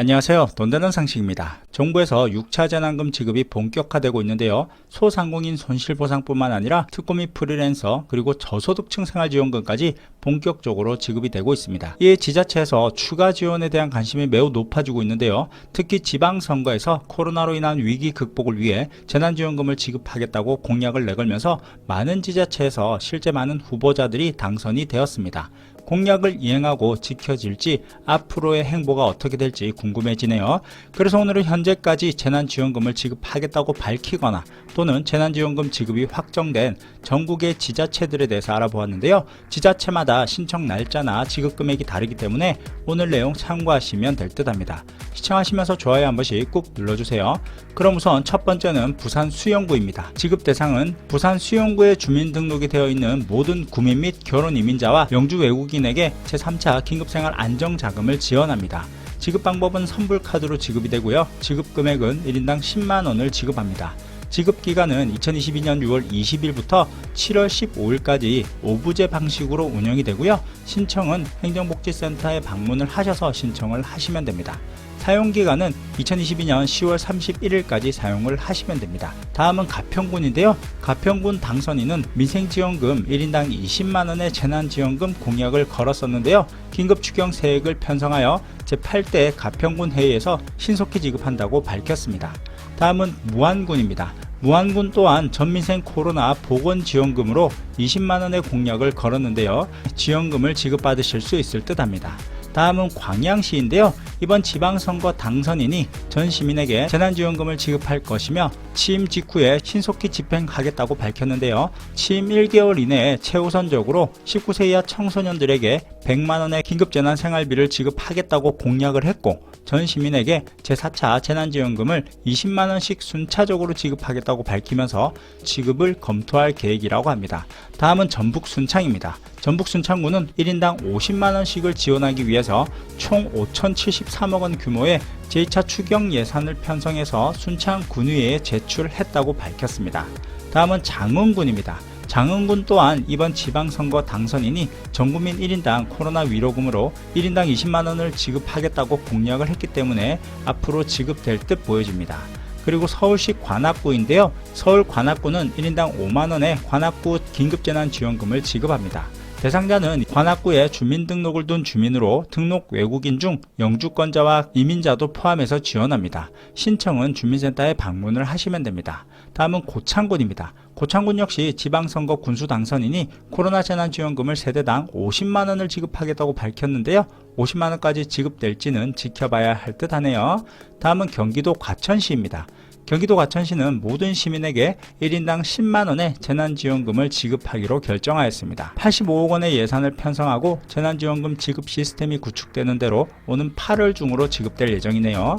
안녕하세요. 돈되는 상식입니다. 정부에서 6차 재난금 지급이 본격화되고 있는데요. 소상공인 손실보상뿐만 아니라 특고 및 프리랜서 그리고 저소득층 생활지원금까지 본격적으로 지급이 되고 있습니다. 이에 지자체에서 추가 지원에 대한 관심이 매우 높아지고 있는데요. 특히 지방선거에서 코로나로 인한 위기 극복을 위해 재난지원금을 지급하겠다고 공약을 내걸면서 많은 지자체에서 실제 많은 후보자들이 당선이 되었습니다. 공약을 이행하고 지켜질지 앞으로의 행보가 어떻게 될지 궁금해지네요. 그래서 오늘은 현재까지 재난지원금을 지급하겠다고 밝히거나 또는 재난지원금 지급이 확정된 전국의 지자체들에 대해서 알아보았는데요. 지자체마다 신청 날짜나 지급 금액이 다르기 때문에 오늘 내용 참고하시면 될 듯합니다. 시청하시면서 좋아요 한 번씩 꾹 눌러주세요. 그럼 우선 첫 번째는 부산 수영구입니다. 지급 대상은 부산 수영구에 주민등록이 되어 있는 모든 구민 및 결혼 이민자와 영주 외국인에게 제3차 긴급생활 안정자금을 지원합니다. 지급 방법은 선불카드로 지급이 되고요. 지급 금액은 1인당 10만원을 지급합니다. 지급 기간은 2022년 6월 20일부터 7월 15일까지 오부제 방식으로 운영이 되고요. 신청은 행정복지센터에 방문을 하셔서 신청을 하시면 됩니다. 사용기간은 2022년 10월 31일까지 사용을 하시면 됩니다. 다음은 가평군인데요. 가평군 당선인은 민생지원금 1인당 20만원의 재난지원금 공약을 걸었었는데요. 긴급추경 세액을 편성하여 제8대 가평군 회의에서 신속히 지급한다고 밝혔습니다. 다음은 무안군입니다. 무안군 또한 전민생 코로나 보건지원금으로 20만원의 공약을 걸었는데요. 지원금을 지급받으실 수 있을 듯 합니다. 다음은 광양시인데요. 이번 지방선거 당선인이 전 시민에게 재난지원금을 지급할 것이며 취임 직후에 신속히 집행하겠다고 밝혔는데요. 취임 1개월 이내에 최우선적으로 19세 이하 청소년들에게 100만원의 긴급재난생활비를 지급하겠다고 공약을 했고 전 시민에게 제4차 재난지원금을 20만원씩 순차적으로 지급하겠다고 밝히면서 지급을 검토할 계획이라고 합니다. 다음은 전북순창입니다. 전북순창구는 1인당 50만원씩을 지원하기 위해서 총 5,073억원 규모의 제2차 추경 예산을 편성해서 순창 군의회에 제출했다고 밝혔습니다. 다음은 장흥군입니다. 장흥군 또한 이번 지방선거 당선인이 전국민 1인당 코로나 위로금으로 1인당 20만원을 지급하겠다고 공약을 했기 때문에 앞으로 지급될 듯 보여집니다. 그리고 서울시 관악구인데요. 서울 관악구는 1인당 5만원의 관악구 긴급재난지원금을 지급합니다. 대상자는 관악구에 주민등록을 둔 주민으로 등록 외국인 중 영주권자와 이민자도 포함해서 지원합니다. 신청은 주민센터에 방문을 하시면 됩니다. 다음은 고창군입니다. 고창군 역시 지방선거 군수 당선인이 코로나 재난지원금을 세대당 50만원을 지급하겠다고 밝혔는데요. 50만원까지 지급될지는 지켜봐야 할 듯 하네요. 다음은 경기도 과천시입니다. 경기도 과천시는 모든 시민에게 1인당 10만원의 재난지원금을 지급하기로 결정하였습니다. 85억원의 예산을 편성하고 재난지원금 지급 시스템이 구축되는 대로 오는 8월 중으로 지급될 예정이네요.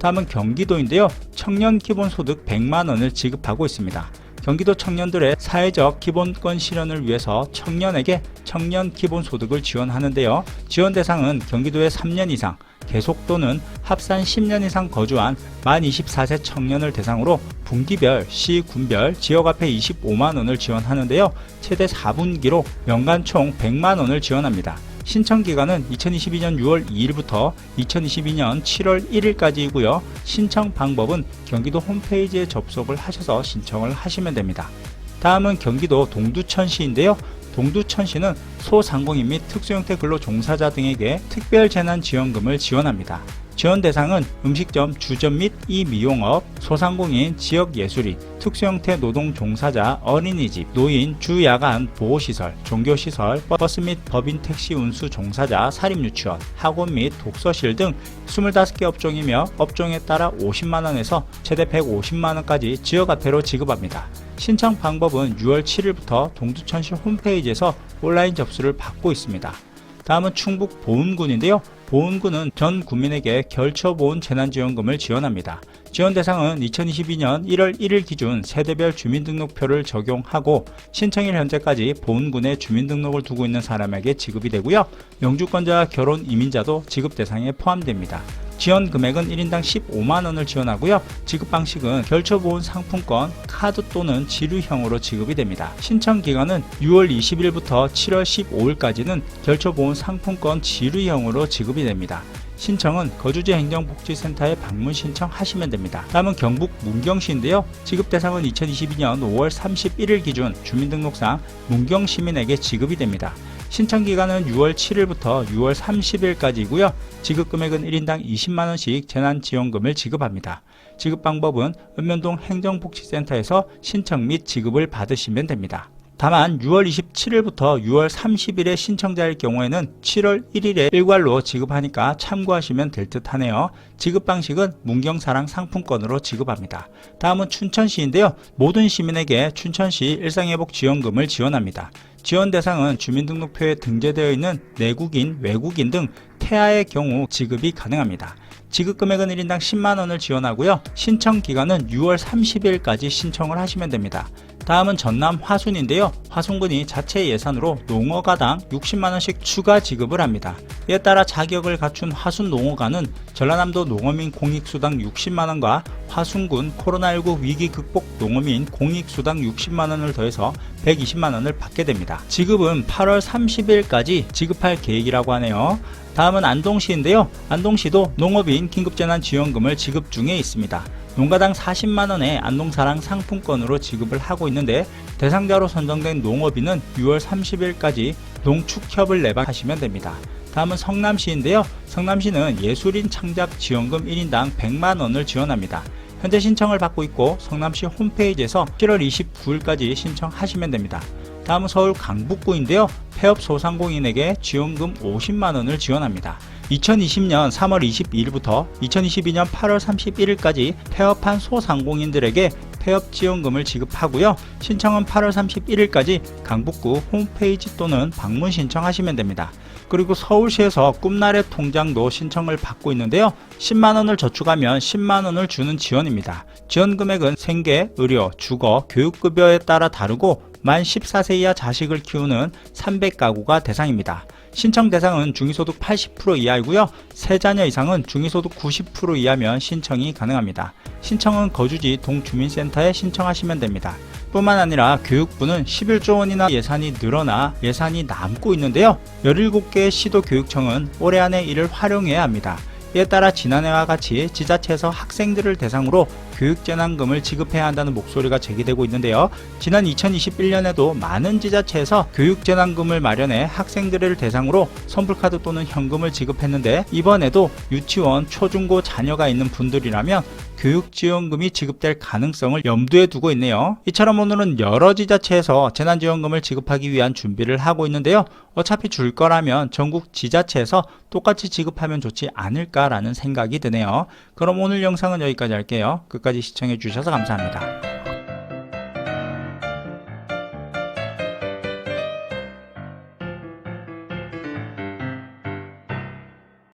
다음은 경기도인데요. 청년 기본소득 100만원을 지급하고 있습니다. 경기도 청년들의 사회적 기본권 실현을 위해서 청년에게 청년 기본소득을 지원하는데요. 지원 대상은 경기도에 3년 이상, 계속 또는 합산 10년 이상 거주한 만 24세 청년을 대상으로 분기별, 시, 군별, 지역 앞에 25만원을 지원하는데요. 최대 4분기로 연간 총 100만원을 지원합니다. 신청 기간은 2022년 6월 2일부터 2022년 7월 1일까지이고요. 신청 방법은 경기도 홈페이지에 접속을 하셔서 신청을 하시면 됩니다. 다음은 경기도 동두천시인데요. 동두천시는 소상공인 및 특수형태 근로종사자 등에게 특별재난지원금을 지원합니다. 지원 대상은 음식점, 주점 및 이미용업, 소상공인, 지역예술인, 특수형태 노동종사자, 어린이집, 노인, 주야간 보호시설, 종교시설, 버스 및 법인 택시 운수 종사자, 사립유치원, 학원 및 독서실 등 25개 업종이며 업종에 따라 50만원에서 최대 150만원까지 지역화폐로 지급합니다. 신청 방법은 6월 7일부터 동두천시 홈페이지에서 온라인 접수를 받고 있습니다. 다음은 충북 보은군인데요. 보은군은 전 국민에게 결처보훈 재난지원금을 지원합니다. 지원 대상은 2022년 1월 1일 기준 세대별 주민등록표를 적용하고 신청일 현재까지 보은군에 주민등록을 두고 있는 사람에게 지급이 되고요. 영주권자 결혼 이민자도 지급 대상에 포함됩니다. 지원 금액은 1인당 15만원을 지원하고요. 지급 방식은 결처보훈 상품권, 카드 또는 지류형으로 지급이 됩니다. 신청 기간은 6월 20일부터 7월 15일까지는 결처보훈 상품권 지류형으로 지급이 됩니다. 신청은 거주지 행정복지센터에 방문 신청하시면 됩니다. 다음은 경북 문경시인데요. 지급 대상은 2022년 5월 31일 기준 주민등록상 문경시민에게 지급이 됩니다. 신청 기간은 6월 7일부터 6월 30일까지이고요. 지급 금액은 1인당 20만원씩 재난지원금을 지급합니다. 지급 방법은 읍면동 행정복지센터에서 신청 및 지급을 받으시면 됩니다. 다만 6월 27일부터 6월 30일의 신청자일 경우에는 7월 1일에 일괄로 지급하니까 참고하시면 될 듯 하네요. 지급 방식은 문경사랑 상품권으로 지급합니다. 다음은 춘천시인데요. 모든 시민에게 춘천시 일상회복 지원금을 지원합니다. 지원 대상은 주민등록표에 등재되어 있는 내국인, 외국인 등 태아의 경우 지급이 가능합니다. 지급 금액은 1인당 10만원을 지원하고요. 신청 기간은 6월 30일까지 신청을 하시면 됩니다. 다음은 전남 화순인데요. 화순군이 자체 예산으로 농어가당 60만원씩 추가 지급을 합니다. 이에 따라 자격을 갖춘 화순 농어가는 전라남도 농어민 공익수당 60만원과 화순군 코로나19 위기 극복 농어민 공익수당 60만원을 더해서 120만원을 받게 됩니다. 지급은 8월 30일까지 지급할 계획이라고 하네요. 다음은 안동시인데요. 안동시도 농업인 긴급재난지원금을 지급 중에 있습니다. 농가당 40만원의 안동사랑 상품권으로 지급을 하고 있는데 대상자로 선정된 농업인은 6월 30일까지 농축협을 내방하시면 됩니다. 다음은 성남시인데요. 성남시는 예술인 창작 지원금 1인당 100만원을 지원합니다. 현재 신청을 받고 있고 성남시 홈페이지에서 7월 29일까지 신청하시면 됩니다. 다음은 서울 강북구인데요. 폐업 소상공인에게 지원금 50만원을 지원합니다. 2020년 3월 22일부터 2022년 8월 31일까지 폐업한 소상공인들에게 폐업 지원금을 지급하고요. 신청은 8월 31일까지 강북구 홈페이지 또는 방문 신청하시면 됩니다. 그리고 서울시에서 꿈나래 통장도 신청을 받고 있는데요. 10만원을 저축하면 10만원을 주는 지원입니다. 지원 금액은 생계, 의료, 주거, 교육급여에 따라 다르고 만 14세 이하 자식을 키우는 300가구가 대상입니다. 신청 대상은 중위소득 80% 이하이고요. 3자녀 이상은 중위소득 90% 이하면 신청이 가능합니다. 신청은 거주지 동주민센터에 신청하시면 됩니다. 뿐만 아니라 교육부는 11조 원이나 예산이 늘어나 예산이 남고 있는데요. 17개의 시도 교육청은 올해 안에 이를 활용해야 합니다. 이에 따라 지난해와 같이 지자체에서 학생들을 대상으로 교육재난금을 지급해야 한다는 목소리가 제기되고 있는데요. 지난 2021년에도 많은 지자체에서 교육재난금을 마련해 학생들을 대상으로 선불카드 또는 현금을 지급했는데 이번에도 유치원, 초중고 자녀가 있는 분들이라면 교육지원금이 지급될 가능성을 염두에 두고 있네요. 이처럼 오늘은 여러 지자체에서 재난지원금을 지급하기 위한 준비를 하고 있는데요. 어차피 줄 거라면 전국 지자체에서 똑같이 지급하면 좋지 않을까라는 생각이 드네요. 그럼 오늘 영상은 여기까지 할게요. 끝까지 시청해 주셔서 감사합니다.